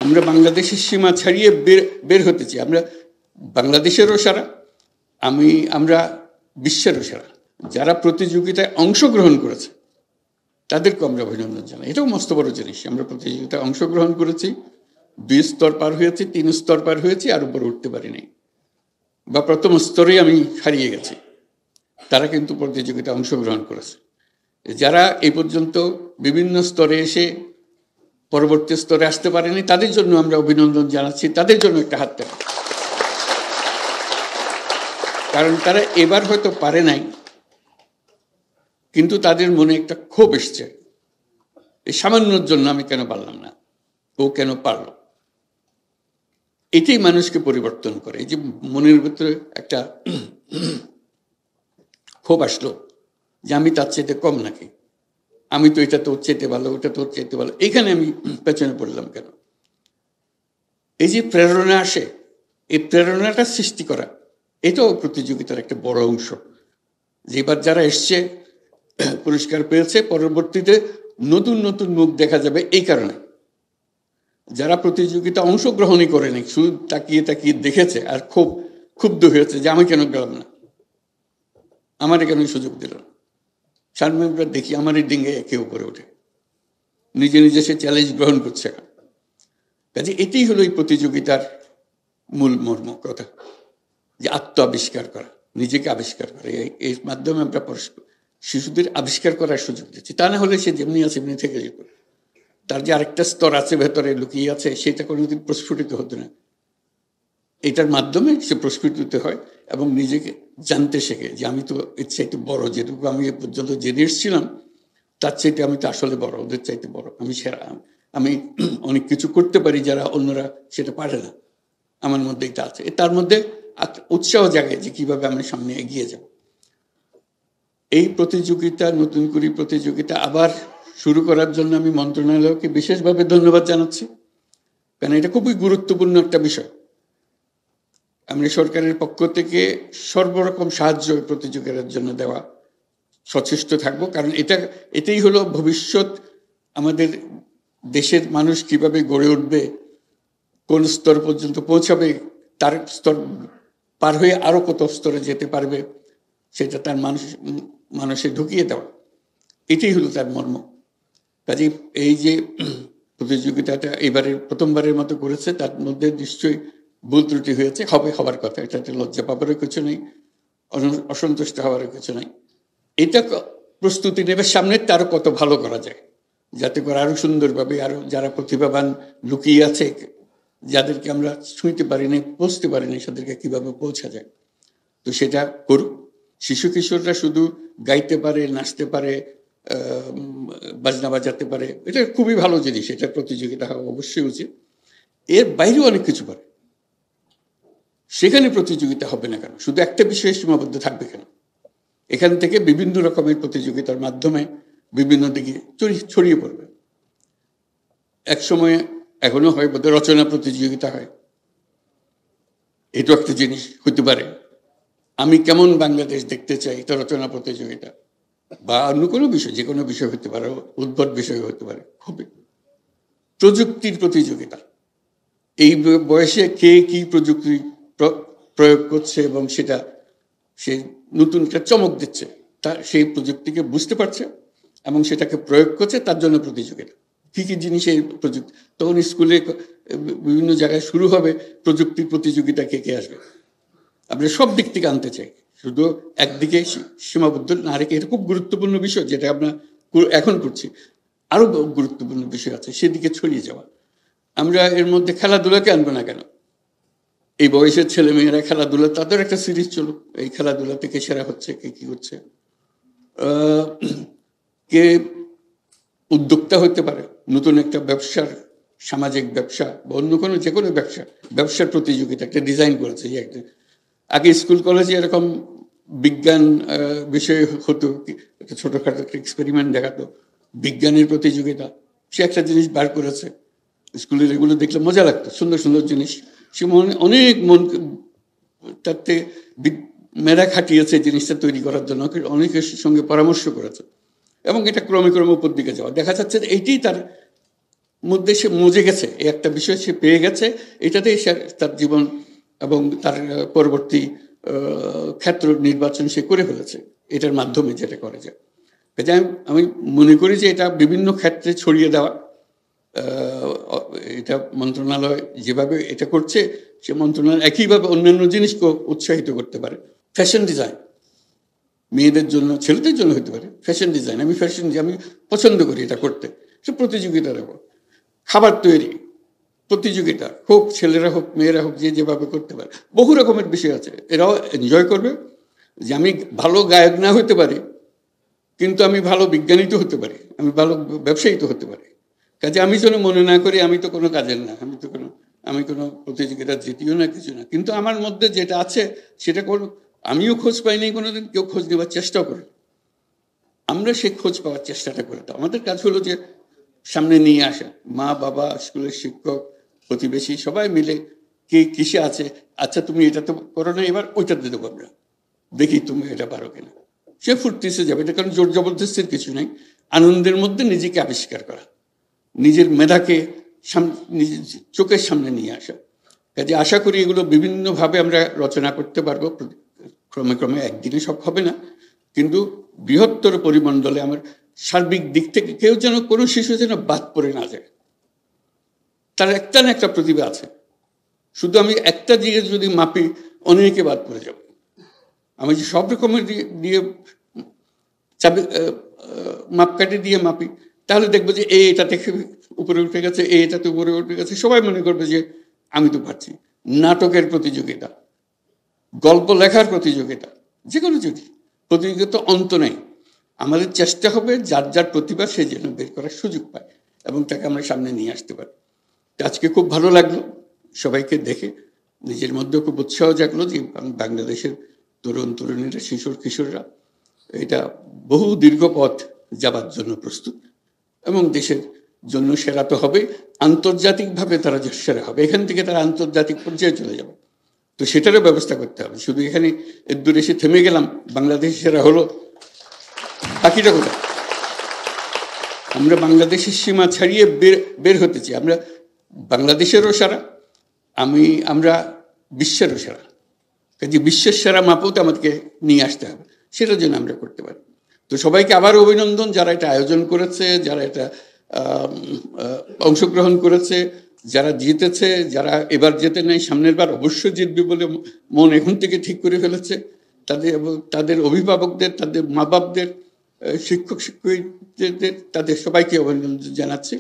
আমরা বাংলাদেশের সীমা ছাড়িয়ে বের হতেছি। আমরা বাংলাদেশেরও সারা, আমরা বিশ্বেরও সারা। যারা প্রতিযোগিতায় অংশগ্রহণ করেছে তাদেরকে আমরা অভিনন্দন জানাই। এটাও মস্ত বড় জিনিস। আমরা প্রতিযোগিতায় অংশগ্রহণ করেছি, 2 স্তর পার হয়েছি, 3 স্তর পার হয়েছি, আর উপরে উঠতে পারিনি, বা প্রথম স্তরে আমি হারিয়ে গেছি। তারা কিন্তু প্রতিযোগিতায় অংশগ্রহণ করেছে। যারা এই পর্যন্ত বিভিন্ন স্তরে এসে পরবর্তী স্তরে আসতে পারেনি, তাদের জন্য আমরা অভিনন্দন জানাচ্ছি। তাদের জন্য একটা হাত তালি, কারণ তারা এবার হয়তো পারে নাই, কিন্তু তাদের মনে একটা ক্ষোভ এসছে, এই সামান্যর জন্য আমি কেন পারলাম না, ও কেন পারল। এটাই মানুষকে পরিবর্তন করে। এই যে মনের ভিতরে একটা ক্ষোভ আসলো যে আমি তার চাইতে কম নাকি, আমি তো এটা তো চাইতে ভালো, ওটা তো চাইতে ভালো, এইখানে আমি পেছনে পড়লাম কেন। এই যে প্রেরণা আসে, এই প্রেরণাটা সৃষ্টি করা, এটাও প্রতিযোগিতার একটা বড় অংশ। যে এবার যারা এসছে, পুরস্কার পেয়েছে, পরবর্তীতে নতুন নতুন মুখ দেখা যাবে। এই কারণে যারা প্রতিযোগিতা অংশগ্রহণই করেনি, শুধু তাকিয়ে তাকিয়ে দেখেছে আর খুব ক্ষুব্ধ হয়েছে যে আমি কেন গেলাম না, আমার কেন সুযোগ দিল না। সামনে দেখি আমার এই ডিঙ্গে একে উপরে ওঠে, নিজে নিজে সে চ্যালেঞ্জ গ্রহণ করছে। কাজে এটাই হলো এই প্রতিযোগিতার মূল মর্ম কথা, যে আত্ম আবিষ্কার করা, নিজেকে আবিষ্কার করা। এর মাধ্যমে আমরা শিশুদের আবিষ্কার করার সুযোগ দিচ্ছি। তা না হলে সে যেমনি আছে এমনি থেকে যেত। তার যে আরেকটা স্তর আছে ভেতরে লুকিয়ে আছে, সেটা কোনোদিন প্রস্ফুটিত হতো না। এটার মাধ্যমে সে প্রস্ফুটিত হয় এবং নিজেকে জানতে শেখে যে আমি তো এর চাইতে বড়, যেটুকু আমি এ পর্যন্ত জেনে এসেছিলাম তার চাইতে আমি তো আসলে বড়, ওদের চাইতে বড়, আমি সেরা, আমি অনেক কিছু করতে পারি যারা অন্যরা সেটা পারে না। আমার মধ্যে এটা আছে। তার মধ্যে উৎসাহ জাগে যে কিভাবে আমি সামনে এগিয়ে যাব। এই প্রতিযোগিতা, নতুন করে প্রতিযোগিতা আবার শুরু করার জন্য আমি মন্ত্রণালয়কে বিশেষভাবে ধন্যবাদ জানাচ্ছি, কারণ এটা খুবই গুরুত্বপূর্ণ একটা বিষয়। আমরা সরকারের পক্ষ থেকে সর্বরকম সাহায্য প্রতিযোগিতার জন্য দেওয়া সচেষ্ট থাকবো, কারণ এটাই হলো ভবিষ্যৎ। আমাদের দেশের মানুষ কিভাবে গড়ে উঠবে, কোন স্তর পর্যন্ত পৌঁছাবে, তার স্তর পার হয়ে আরো কত স্তরে যেতে পারবে, সেটা তার মানুষে ঢুকিয়ে দেওয়া, এটাই হলো তার মর্ম। কাজে এই যে প্রতিযোগিতাটা এবারে প্রথমবারের মতো করেছে, তার মধ্যে নিশ্চয়ই ভুল ত্রুটি হয়েছে, হবার কথা। এটাতে লজ্জা পাবারও কিছু নেই, অসন্তুষ্ট হওয়ারও কিছু নেই। এটা প্রস্তুতি নেবে সামনে তারও কত ভালো করা যায়, যাতে করে আরো সুন্দরভাবে, আরো যারা প্রতিভাবান লুকিয়ে আছে, যাদেরকে আমরা ছুঁইতে পারিনি, পৌঁছতে পারিনি, তাদেরকে কিভাবে পৌঁছা যায়। তো সেটা করুক। শিশু কিশোররা শুধু গাইতে পারে, নাচতে পারে, বাজনা বাজাতে পারে, এটা খুবই ভালো জিনিস, এটা প্রতিযোগিতা হওয়া অবশ্যই উচিত। এর বাইরেও অনেক কিছু পারে, সেখানে প্রতিযোগিতা হবে না কেন? শুধু একটা বিষয়ে সীমাবদ্ধ থাকবে কেন? এখান থেকে বিভিন্ন রকমের প্রতিযোগিতার মাধ্যমে বিভিন্ন দিকে ছড়িয়ে পড়বে। এক সময় এখনো হয় বোধহয় রচনা প্রতিযোগিতা হয়, এটাও একটা জিনিস হতে পারে। আমি কেমন বাংলাদেশ দেখতে চাই, এটা রচনা প্রতিযোগিতা, বা অন্য কোনো বিষয়, যে কোনো বিষয় হতে পারে, উদ্ভট বিষয় হতে পারে। হবে প্রযুক্তির প্রতিযোগিতা, এই বয়সে কে কি প্রযুক্তি প্রয়োগ করছে এবং সেটা সে নতুন একটা চমক দিচ্ছে, তার সেই প্রযুক্তিকে বুঝতে পারছে এবং সেটাকে প্রয়োগ করছে, তার জন্য প্রতিযোগিতা। কি কি জিনিস এই প্রযুক্তি, তখন স্কুলে বিভিন্ন জায়গায় শুরু হবে প্রযুক্তির প্রতিযোগিতা, কে কে আসবে। আমরা সব দিক থেকে আনতে চাই, শুধু একদিকে সীমাবদ্ধ না রেখে। এটা খুব গুরুত্বপূর্ণ বিষয়, যেটা আমরা এখন করছি। আরো গুরুত্বপূর্ণ বিষয় আছে, সেদিকে ছড়িয়ে যাওয়া। আমরা এর মধ্যে খেলাধুলাকে আনবো না কেন? এই বয়সের ছেলে মেয়েরা খেলাধুলা, তাদের একটা সিরিজ চলুক, এই খেলাধুলা থেকে সেরা হচ্ছে, কে কি করছে, কে উদ্যোক্তা হতে পারে, নতুন একটা ব্যবসার, সামাজিক ব্যবসা বা অন্য কোনো যে কোনো ব্যবসার প্রতিযোগিতা একটা ডিজাইন করেছে। যে একটা আগে স্কুল কলেজে এরকম বিজ্ঞান বিষয় হতো, একটা ছোটখাটো একটা এক্সপেরিমেন্ট দেখাতো, বিজ্ঞানের প্রতিযোগিতা। সে একটা জিনিস বার করেছে, স্কুলের এগুলো দেখলে মজা লাগতো, সুন্দর সুন্দর জিনিস। সে অনেক মন তাতে মেধা খাটিয়েছে জিনিসটা তৈরি করার জন্য, অনেকের সঙ্গে পরামর্শ করেছে, এবং এটা ক্রমে ক্রমে উপর দিকে যাওয়া দেখা যাচ্ছে। এইটাই তার মধ্যে সে মজে গেছে, এই একটা বিষয় সে পেয়ে গেছে, এটাতেই সে তার জীবন এবং তার পরবর্তী ক্ষেত্র নির্বাচন সে করে ফেলেছে এটার মাধ্যমে, যেটা করে যায়। কাজে আমি মনে করি যে এটা বিভিন্ন ক্ষেত্রে ছড়িয়ে দেওয়া, এটা মন্ত্রণালয় যেভাবে এটা করছে, সে মন্ত্রণালয় একইভাবে অন্যান্য জিনিসকেও উৎসাহিত করতে পারে। ফ্যাশন ডিজাইন মেয়েদের জন্য, ছেলেদের জন্য হতে পারে। ফ্যাশন ডিজাইন, আমি পছন্দ করি এটা করতে। সে প্রতিযোগিতা দেবো। খাবার তৈরি প্রতিযোগিতা হোক, ছেলেরা হোক মেয়েরা হোক, যে যেভাবে করতে পারে। বহু রকমের বিষয় আছে, এরাও এনজয় করবে। যে আমি ভালো গায়ক না হতে পারি, কিন্তু আমি ভালো বিজ্ঞানী তো হতে পারি, আমি ভালো ব্যবসায়ী তো হতে পারি। কাজে আমি যেন মনে না করি আমি তো কোনো কাজের না, আমি কোনো প্রতিযোগিতা জিতিও না, কিছু না। কিন্তু আমার মধ্যে যেটা আছে সেটা আমিও খোঁজ পাইনি কোনোদিন, কেউ খোঁজ নেওয়ার চেষ্টাও করে। আমরা সেই খোঁজ পাওয়ার চেষ্টাটা করে, তো আমাদের কাজ হলো যে সামনে নিয়ে আসা। মা বাবা, স্কুলের শিক্ষক, প্রতিবেশী সবাই মিলে কে কিসে আছে, আচ্ছা তুমি এটা তো করো না, এবার ওইটাতে দেবো আমরা, দেখি তুমি এটা পারো কিনা। সে ফুর্তিতে যাবে, এটা কারণ জোর জবরদস্তির কিছু নেই। আনন্দের মধ্যে নিজেকে আবিষ্কার করা, নিজের মেধাকে নিজের চোখের সামনে নিয়ে আসা। কাজে আশা করি এগুলো বিভিন্নভাবে আমরা রচনা করতে পারবো। ক্রমে ক্রমে একদিনে সব হবে না, কিন্তু বৃহত্তর পরিমণ্ডলে আমার সার্বিক দিক থেকে কেউ যেন, কোনো শিশু যেন বাদ পড়ে না যায়। তার একটা না একটা প্রতিভা আছে, শুধু আমি একটা দিকে যদি মাপি অনেকে বাদ পড়ে যাব। আমি যে সব রকমের দিয়ে মাপকাঠি দিয়ে মাপি, তাহলে দেখবো যে এটা থেকে উপরে উঠে গেছে, এটাতে উপরে উঠে গেছে, সবাই মনে করবে যে আমি তো পারছি। নাটকের প্রতিযোগিতা, গল্প লেখার প্রতিযোগিতা, যে কোনো প্রতিযোগিতা অন্ত নেই। আমাদের চেষ্টা হবে যার যার প্রতিভা সে যেন বের করার সুযোগ পায় এবং তাকে আমরা সামনে নিয়ে আসতে পারি। আজকে খুব ভালো লাগলো সবাইকে দেখে, নিজের মধ্যে খুব উৎসাহ জাগলো যে বাংলাদেশের তরুণ তরুণীরা, কিশোররা এটা বহু দীর্ঘ পথ যাবার জন্য প্রস্তুত, এবং দেশের জন্য সেরা তো হবে, আন্তর্জাতিকভাবে তারা সেরা হবে। এখান থেকে তারা আন্তর্জাতিক পর্যায়ে চলে যাবে, তো সেটারও ব্যবস্থা করতে হবে। শুধু এখানে দূরে এসে থেমে গেলাম, বাংলাদেশ সেরা হলো, বাকিটা কোথায়? আমরা বাংলাদেশের সীমা ছাড়িয়ে বের হতে চাই। আমরা বাংলাদেশেরও সেরা, আমরা বিশ্বেরও সেরা। কাজে বিশ্বের সেরা মাপও আমাদেরকে নিয়ে আসতে হবে, সেটার জন্য আমরা করতে পারি। তো সবাইকে আবার অভিনন্দন, যারা এটা আয়োজন করেছে, যারা এটা অংশগ্রহণ করেছে, যারা জিতেছে, যারা এবার জেতে নাই সামনের বার অবশ্যই জিতবে বলে মন এখন থেকে ঠিক করে ফেলেছে, তাদের অভিভাবকদের, তাদের মা বাপদের, শিক্ষক শিক্ষিকাদের, তাদের সবাইকে অভিনন্দন জানাচ্ছি।